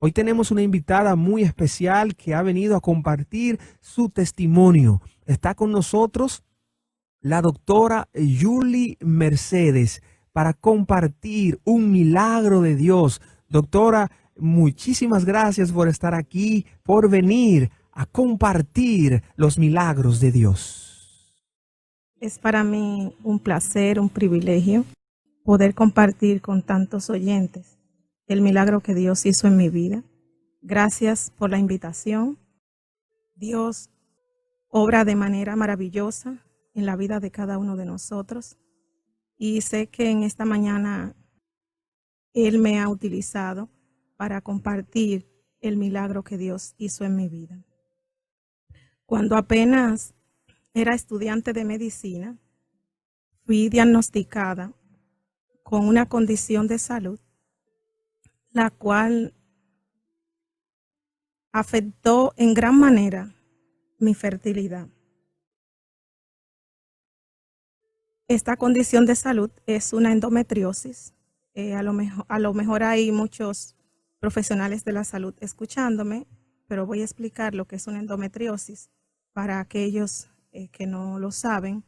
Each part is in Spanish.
Hoy tenemos una invitada muy especial que ha venido a compartir su testimonio. Está con nosotros la doctora Julie Mercedes para compartir un milagro de Dios. Doctora, muchísimas gracias por estar aquí, por venir a compartir los milagros de Dios. Es para mí un placer, un privilegio poder compartir con tantos oyentes el milagro que Dios hizo en mi vida. Gracias por la invitación. Dios obra de manera maravillosa en la vida de cada uno de nosotros y sé que en esta mañana Él me ha utilizado para compartir el milagro que Dios hizo en mi vida. Cuando apenas era estudiante de medicina, fui diagnosticada con una condición de salud, la cual afectó en gran manera mi fertilidad. Esta condición de salud es una endometriosis. A lo mejor hay muchos profesionales de la salud escuchándome, pero voy a explicar lo que es una endometriosis para aquellos que no lo saben.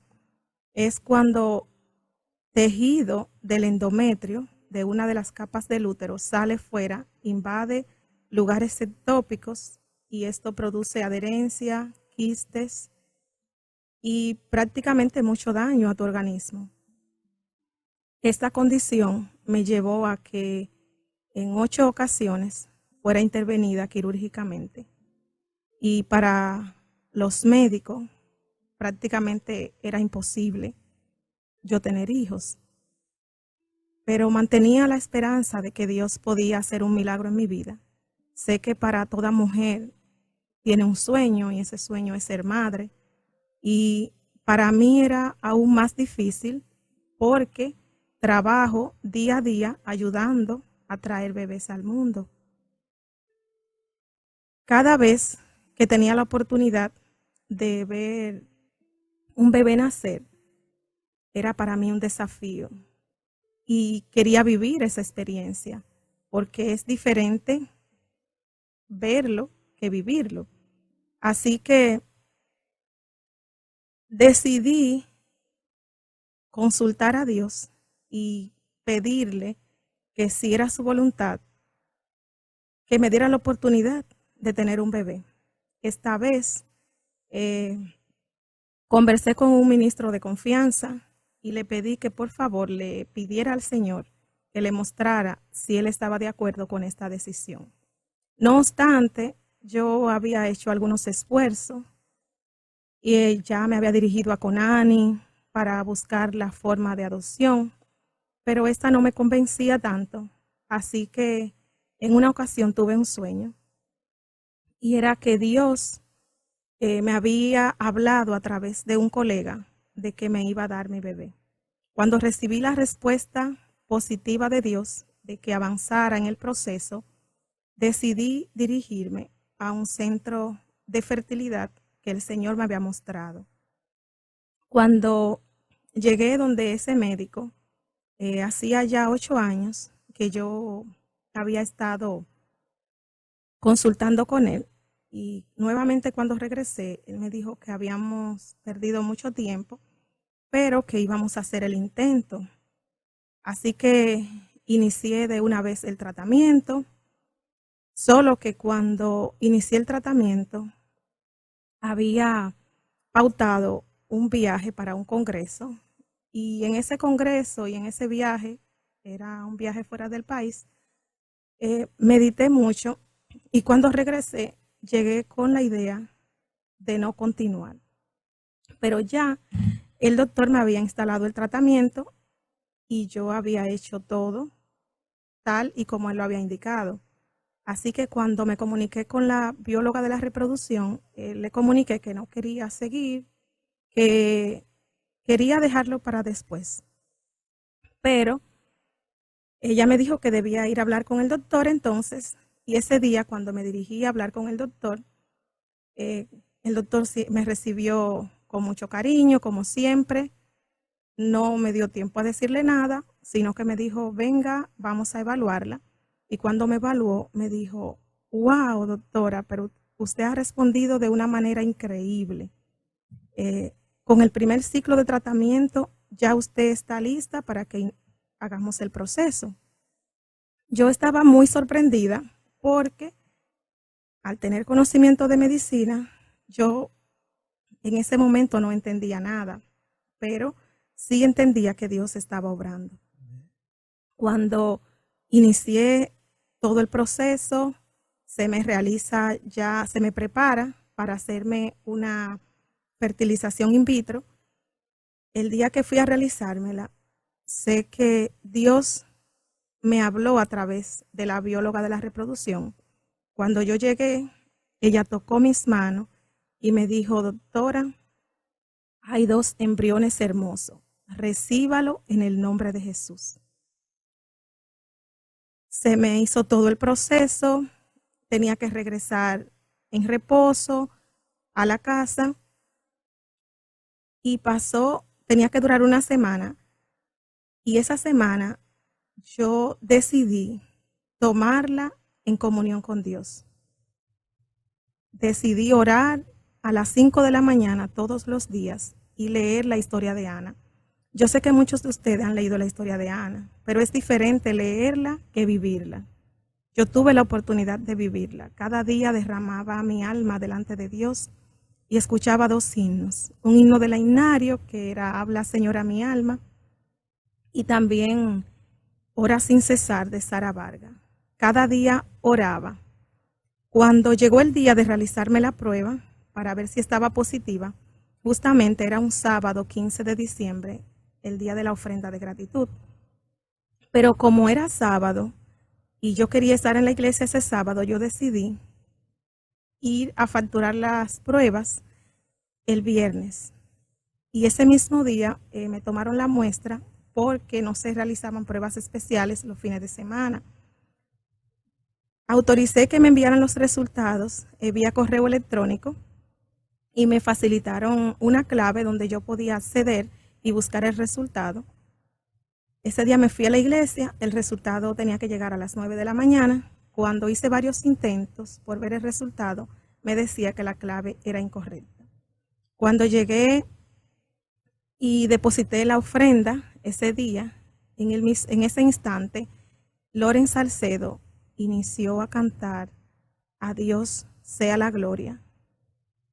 Es cuando tejido del endometrio, de una de las capas del útero, sale fuera, invade lugares ectópicos y esto produce adherencia, quistes y prácticamente mucho daño a tu organismo. Esta condición me llevó a que en 8 ocasiones fuera intervenida quirúrgicamente y para los médicos prácticamente era imposible yo tener hijos. Pero mantenía la esperanza de que Dios podía hacer un milagro en mi vida. Sé que para toda mujer tiene un sueño y ese sueño es ser madre. Y para mí era aún más difícil porque trabajo día a día ayudando a traer bebés al mundo. Cada vez que tenía la oportunidad de ver un bebé nacer, era para mí un desafío. Y quería vivir esa experiencia, porque es diferente verlo que vivirlo. Así que decidí consultar a Dios y pedirle que si era su voluntad, que me diera la oportunidad de tener un bebé. Esta vez conversé con un ministro de confianza y le pedí que por favor le pidiera al Señor que le mostrara si él estaba de acuerdo con esta decisión. No obstante, yo había hecho algunos esfuerzos y ya me había dirigido a Conani para buscar la forma de adopción, pero esta no me convencía tanto. Así que en una ocasión tuve un sueño y era que Dios me había hablado a través de un colega de que me iba a dar mi bebé. Cuando recibí la respuesta positiva de Dios de que avanzara en el proceso, decidí dirigirme a un centro de fertilidad que el Señor me había mostrado. Cuando llegué donde ese médico, hacía ya 8 años que yo había estado consultando con él y nuevamente cuando regresé, él me dijo que habíamos perdido mucho tiempo, pero que íbamos a hacer el intento. Así que inicié de una vez el tratamiento. Solo que cuando inicié el tratamiento, había pautado un viaje para un congreso y en ese congreso y en ese viaje, era un viaje fuera del país, medité mucho y cuando regresé llegué con la idea de no continuar. Pero ya el doctor me había instalado el tratamiento y yo había hecho todo tal y como él lo había indicado. Así que cuando me comuniqué con la bióloga de la reproducción, le comuniqué que no quería seguir, que quería dejarlo para después. Pero ella me dijo que debía ir a hablar con el doctor entonces, y ese día cuando me dirigí a hablar con el doctor me recibió con mucho cariño, como siempre. No me dio tiempo a decirle nada, sino que me dijo, venga, vamos a evaluarla. Y cuando me evaluó, me dijo, wow, doctora, pero usted ha respondido de una manera increíble. Con el primer ciclo de tratamiento ya usted está lista para que hagamos el proceso. Yo estaba muy sorprendida porque al tener conocimiento de medicina, yo en ese momento no entendía nada, pero sí entendía que Dios estaba obrando. Cuando inicié todo el proceso, se me prepara para hacerme una fertilización in vitro. El día que fui a realizármela, sé que Dios me habló a través de la bióloga de la reproducción. Cuando yo llegué, ella tocó mis manos y me dijo, doctora, hay 2 embriones hermosos, recíbalo en el nombre de Jesús. Se me hizo todo el proceso, tenía que regresar en reposo a la casa y tenía que durar una semana. Y esa semana yo decidí tomarla en comunión con Dios. Decidí orar a las 5 de la mañana todos los días y leer la historia de Ana. Yo sé que muchos de ustedes han leído la historia de Ana, pero es diferente leerla que vivirla. Yo tuve la oportunidad de vivirla. Cada día derramaba mi alma delante de Dios y escuchaba 2 himnos. Un himno del Ainario, que era Habla, Señora, mi alma, y también Ora sin cesar, de Sara Vargas. Cada día oraba. Cuando llegó el día de realizarme la prueba para ver si estaba positiva, justamente era un sábado 15 de diciembre, el día de la ofrenda de gratitud. Pero como era sábado y yo quería estar en la iglesia ese sábado, yo decidí ir a facturar las pruebas el viernes. Y ese mismo día me tomaron la muestra porque no se realizaban pruebas especiales los fines de semana. Autoricé que me enviaran los resultados vía correo electrónico y me facilitaron una clave donde yo podía acceder y buscar el resultado. Ese día me fui a la iglesia, el resultado tenía que llegar a las 9 de la mañana. Cuando hice varios intentos por ver el resultado, me decía que la clave era incorrecta. Cuando llegué y deposité la ofrenda ese día, en ese instante, Loren Salcedo inició a cantar A Dios sea la gloria.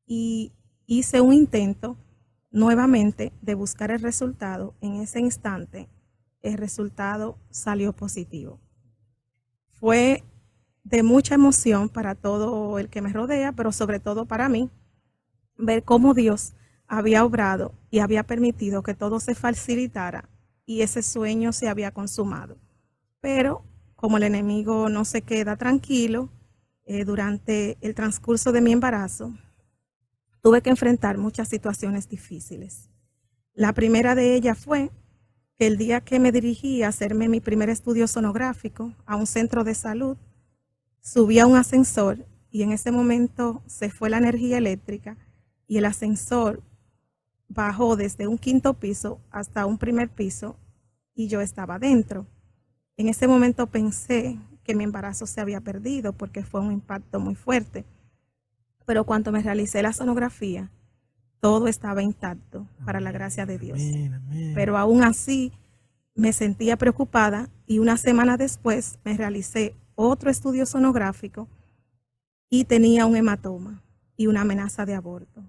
Y hice un intento nuevamente de buscar el resultado. En ese instante, el resultado salió positivo. Fue de mucha emoción para todo el que me rodea, pero sobre todo para mí, ver cómo Dios había obrado y había permitido que todo se facilitara y ese sueño se había consumado. Pero como el enemigo no se queda tranquilo, durante el transcurso de mi embarazo, tuve que enfrentar muchas situaciones difíciles. La primera de ellas fue que el día que me dirigí a hacerme mi primer estudio sonográfico a un centro de salud, subí a un ascensor y en ese momento se fue la energía eléctrica y el ascensor bajó desde un 5º piso hasta un 1er piso y yo estaba dentro. En ese momento pensé que mi embarazo se había perdido porque fue un impacto muy fuerte. Pero cuando me realicé la sonografía, todo estaba intacto para la gracia de Dios. Amén. Pero aún así me sentía preocupada y una semana después me realicé otro estudio sonográfico y tenía un hematoma y una amenaza de aborto.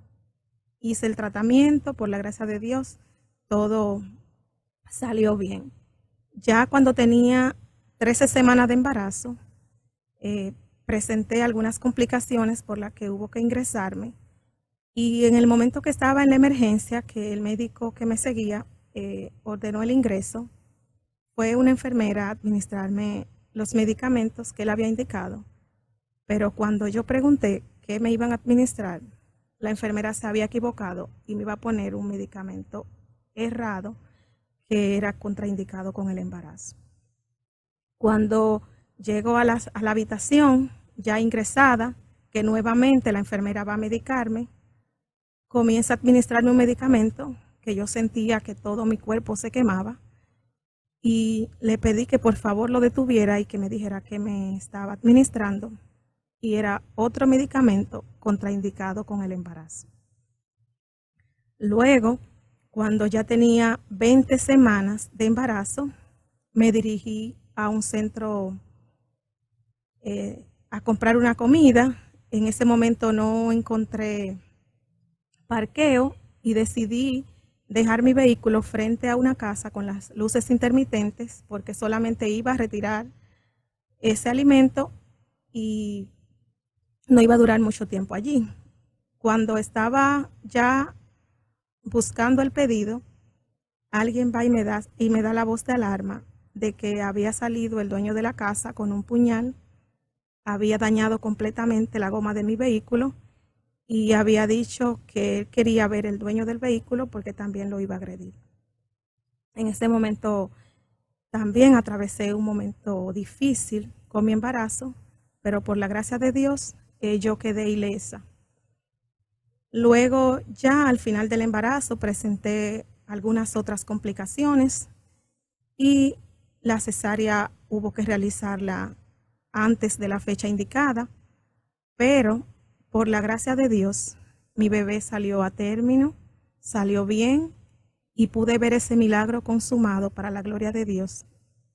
Hice el tratamiento, por la gracia de Dios, todo salió bien. Ya cuando tenía 13 semanas de embarazo, presenté algunas complicaciones por las que hubo que ingresarme. Y en el momento que estaba en la emergencia, que el médico que me seguía ordenó el ingreso, fue una enfermera a administrarme los medicamentos que él había indicado. Pero cuando yo pregunté qué me iban a administrar, la enfermera se había equivocado y me iba a poner un medicamento errado que era contraindicado con el embarazo. Cuando llego a la habitación, ya ingresada, que nuevamente la enfermera va a medicarme, comienza a administrarme un medicamento que yo sentía que todo mi cuerpo se quemaba y le pedí que por favor lo detuviera y que me dijera qué me estaba administrando. y era otro medicamento contraindicado con el embarazo. Luego, cuando ya tenía 20 semanas de embarazo, me dirigí a un centro a comprar una comida. En ese momento no encontré parqueo y decidí dejar mi vehículo frente a una casa con las luces intermitentes porque solamente iba a retirar ese alimento y no iba a durar mucho tiempo allí. Cuando estaba ya buscando el pedido, alguien va y me da la voz de alarma de que había salido el dueño de la casa con un puñal, había dañado completamente la goma de mi vehículo y había dicho que él quería ver el dueño del vehículo porque también lo iba a agredir. En ese momento también atravesé un momento difícil con mi embarazo, pero por la gracia de Dios yo quedé ilesa. Luego, ya al final del embarazo, presenté algunas otras complicaciones y la cesárea hubo que realizarla antes de la fecha indicada, pero por la gracia de Dios, mi bebé salió a término, salió bien y pude ver ese milagro consumado para la gloria de Dios,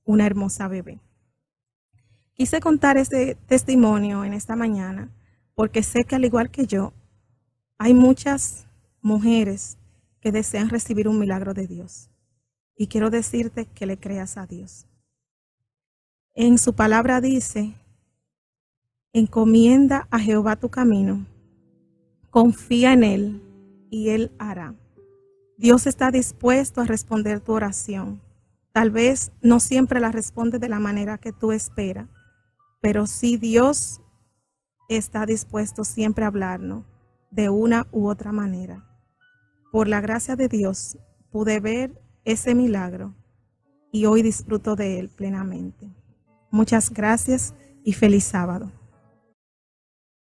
una hermosa bebé. Quise contar este testimonio en esta mañana porque sé que al igual que yo, hay muchas mujeres que desean recibir un milagro de Dios. Y quiero decirte que le creas a Dios. En su palabra dice, encomienda a Jehová tu camino, confía en Él y Él hará. Dios está dispuesto a responder tu oración. Tal vez no siempre la responde de la manera que tú esperas, pero sí Dios está dispuesto siempre a hablarnos de una u otra manera. Por la gracia de Dios pude ver ese milagro y hoy disfruto de él plenamente. Muchas gracias y feliz sábado.